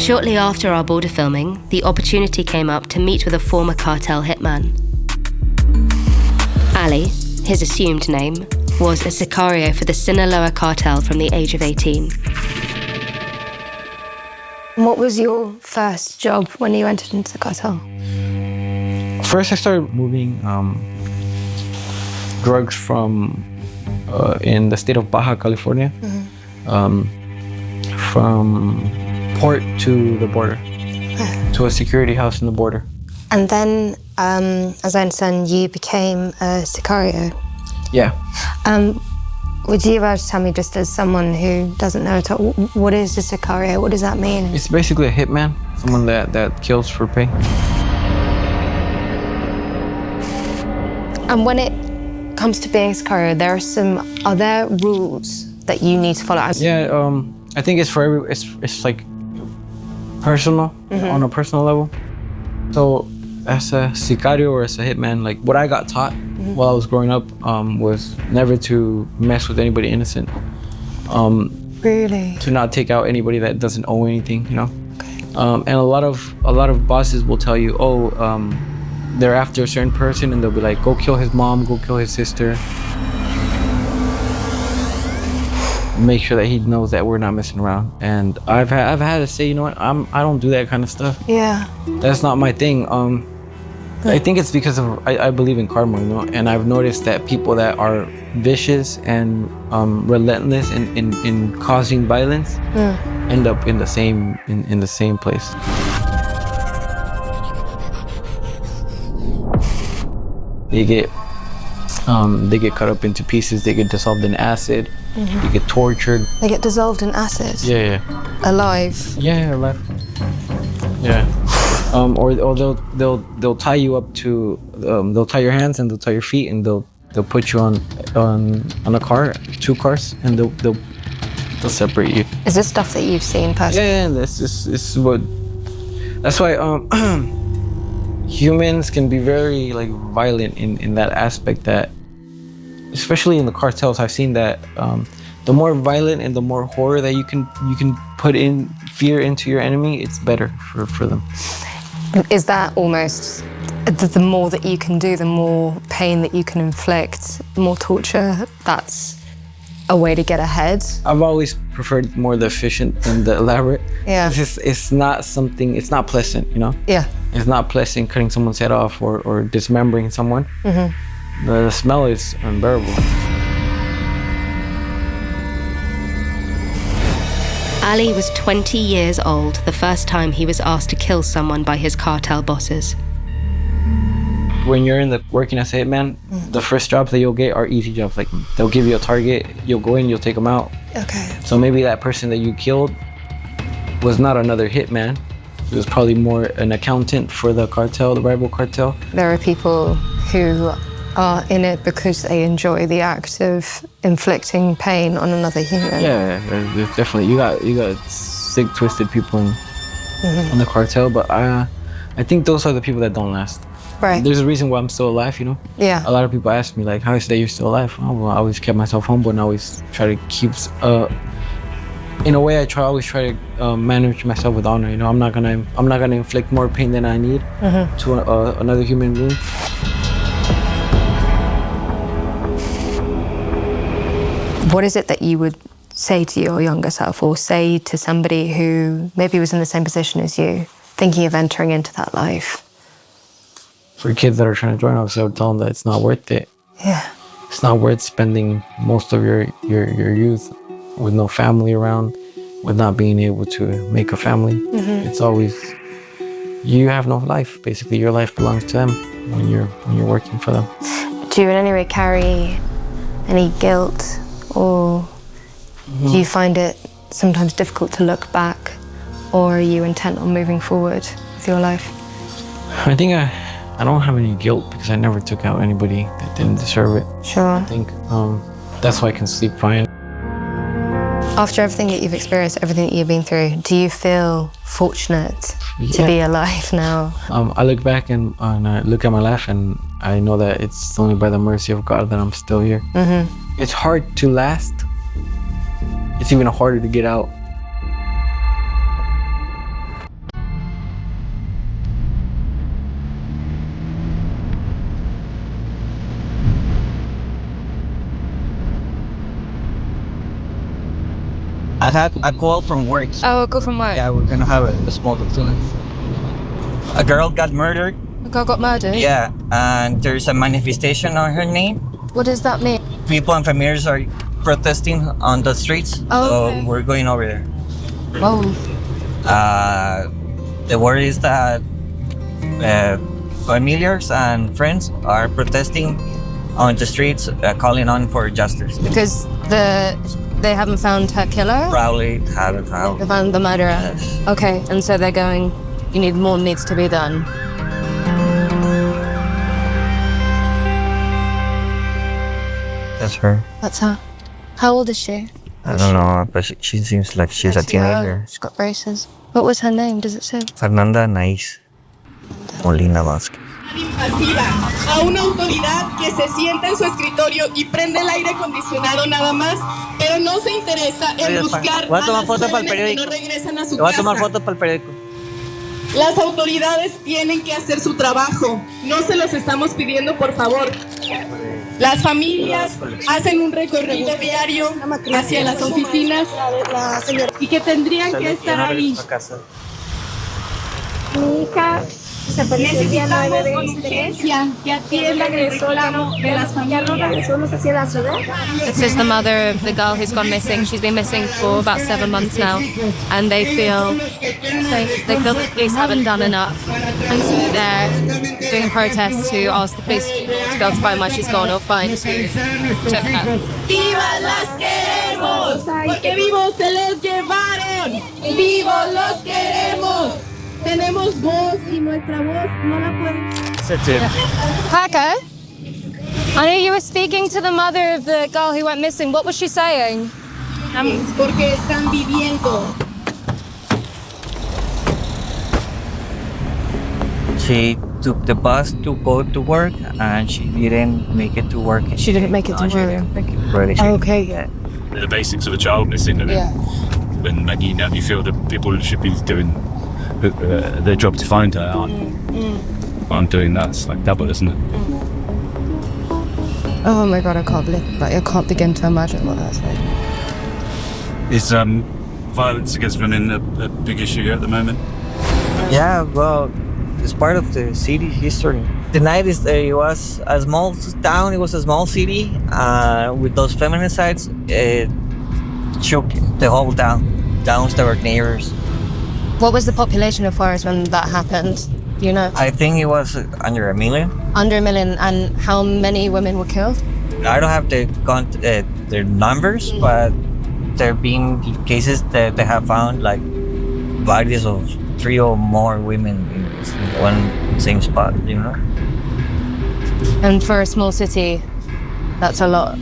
Shortly after our border filming, the opportunity came up to meet with a former cartel hitman. Ali, his assumed name, was a Sicario for the Sinaloa cartel from the age of 18. What was your first job when you entered into the cartel? First, I started moving drugs from in the state of Baja California, from port to the border, to a security house in the border. And then, as I understand, you became a Sicario. Yeah. Would you ever tell me, just as someone who doesn't know at all, what is a Sicario? What does that mean? It's basically a hitman, someone that kills for pay. And when it comes to being a Sicario, are there rules that you need to follow? Yeah, I think it's for it's like personal, on a personal level. So as a Sicario or as a hitman, like what I got taught while I was growing up was never to mess with anybody innocent. Really? To not take out anybody that doesn't owe anything, you know? Okay. And a lot of bosses will tell you, they're after a certain person and they'll be like, go kill his mom, go kill his sister. Make sure that he knows that we're not messing around. And I've had to say, you know what, I don't do that kind of stuff. Yeah. That's not my thing. I think it's because of I believe in karma, you know, and I've noticed that people that are vicious and relentless in causing violence end up in the same place. They get cut up into pieces. They get dissolved in acid. They get tortured. They get dissolved in acid? Yeah. Alive? Yeah, alive. Yeah. Or they'll tie you up to they'll tie your hands and they'll tie your feet and they'll put you on a car, 2 cars, and they'll separate you. Is this stuff that you've seen personally? Yeah. That's why humans can be very like violent in that aspect, that especially in the cartels I've seen that the more violent and the more horror that you can put in fear into your enemy, it's better for them. Is that almost the more that you can do, the more pain that you can inflict, the more torture, that's a way to get ahead? I've always preferred more the efficient than the elaborate. Yeah. It's not pleasant, you know? Yeah. It's not pleasant cutting someone's head off or dismembering someone. The smell is unbearable. Ali was 20 years old the first time he was asked to kill someone by his cartel bosses. When you're working as a hitman, the first jobs that you'll get are easy jobs. Like they'll give you a target, you'll go in, you'll take them out. Okay. So maybe that person that you killed was not another hitman. It was probably more an accountant for the cartel, the rival cartel. There are people who are in it because they enjoy the act of inflicting pain on another human. Yeah, there's definitely you got sick, twisted people in the cartel, but I think those are the people that don't last. Right. There's a reason why I'm still alive, you know? Yeah. A lot of people ask me, like, how is it that you're still alive? Oh, well, I always kept myself humble and I always try to keep, in a way, I always try to manage myself with honor, you know? I'm not gonna inflict more pain than I need to another human being. What is it that you would say to your younger self, or say to somebody who maybe was in the same position as you, thinking of entering into that life? For kids that are trying to join, obviously I would tell them that it's not worth it. Yeah. It's not worth spending most of your youth with no family around, with not being able to make a family. It's always, you have no life. Basically, your life belongs to them when you're working for them. Do you in any way carry any guilt, or do you find it sometimes difficult to look back, or are you intent on moving forward with your life? I think I don't have any guilt because I never took out anybody that didn't deserve it. Sure. I think that's why I can sleep fine. After everything that you've experienced, everything that you've been through, do you feel fortunate to be alive now? I look back and I look at my life and I know that it's only by the mercy of God that I'm still here. It's hard to last. It's even harder to get out. I had a call from work. Oh, a girl from work. Yeah, we're gonna have a small incident. A girl got murdered. A girl got murdered? Yeah, and there's a manifestation on her name. What does that mean? People and familiars are protesting on the streets. Oh, okay. So we're going over there. Whoa. The word is that familiars and friends are protesting on the streets, calling on for justice. Because they haven't found her killer? Probably haven't They found. found the murderer? Yes. Okay, and so they're going, more needs to be done. That's her. That's her. How old is she? I don't know, but she seems like she's a teenager. She's got braces. What was her name? Does it say? Fernanda Naiz Molina Vázquez. Invasiva a una autoridad que se sienta en su escritorio y prende el aire acondicionado nada más, pero no se interesa en buscar Voy a tomar las fotos para el jóvenes que periódico. no regresan a su Voy a tomar casa. fotos para el periódico. Las autoridades tienen que hacer su trabajo. No se los estamos pidiendo, por favor. Las familias hacen un recorrido diario hacia las oficinas y que tendrían que estar ahí. Mi hija se perdió el día 9 de Con urgencia que atiendan el reclamo de las Ya no familias. regresamos hacia la ciudad. This is the mother of the girl who's gone missing. She's been missing for about 7 months now, and they feel the police haven't done enough, and so they're doing a protest to ask the police to be able to find where she's gone or find who took her. ¡Vivas las queremos! Porque vivos se les llevaron. ¡Vivos los queremos! Tenemos voz y nuestra voz no la pueden. Paco? I know you were speaking to the mother of the girl who went missing. What was she saying? Porque están viviendo. She took the bus to go to work and she didn't make it to work. She didn't make it to No, she work. didn't make it to work. Okay. Yeah. The basics of a child missing. Yeah. And you feel that people should be doing their job to find her aren't doing that. It's like double, isn't it? Oh my god, I can't believe that. I can't begin to imagine what that's like. Is violence against women a big issue at the moment? Yeah, well, it's part of the city history. The night it was a small town, it was a small city. With those feminicides, it shook the whole town. Towns that were neighbors. What was the population of Juarez when that happened? Do you know? I think it was under 1 million. Under 1 million, and how many women were killed? I don't have their numbers, but there have been cases that they have found like bodies of 3 or more women in one same spot, you know? And for a small city, that's a lot.